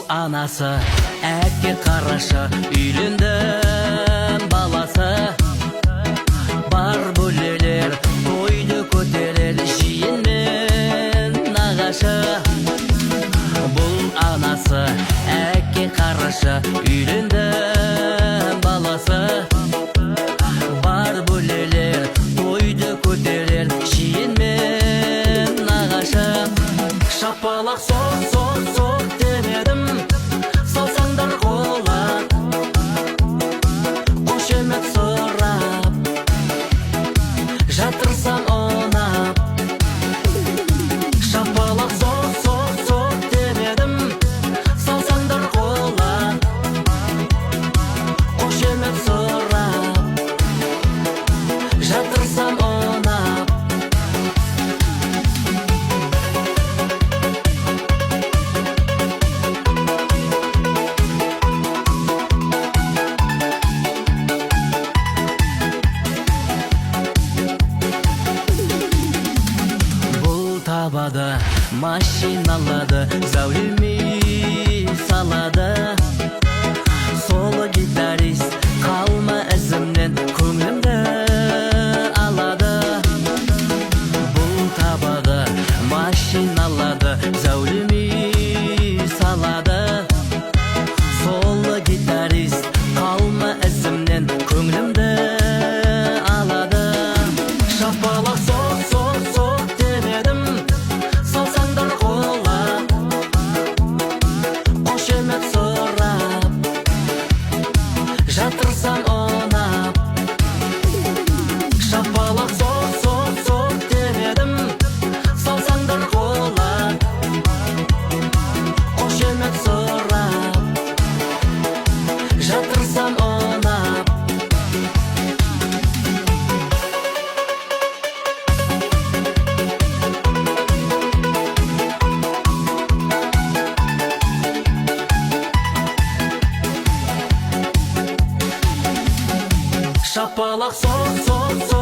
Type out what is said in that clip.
анасы, әкке қарашы, үйленді баласы. Бар бөлелер, тойды көтерер, жиын мен нағашы. Бұл анасы, әкке қарашы, үйленді баласы. Бар бөлелер, тойды көтерер, жиын мен нағашы. Шапалақ соқ демедім, салсаңдар қола, қошемет сұрап, жатырсам онап. Шапалақ соқ демедім, салсаңдар қола, қошемет сұрап, жатырсам онап. Табады, машиналады, зәулемей салады. Солы гитарист, қалма ізімнен, көңілімді алады. Бұл табады, машиналады, зәулемей салады. Солы гитарист, қалма ізімнен, көңілімді алады. Шапалақ соқ демедім, салсаңдар қола, қошемет сұрап, жатырсам онап. Шапалақ соқ демедім, салсаңдар қола, қошемет сұрап, жатырсам онап. Шапалақ соқ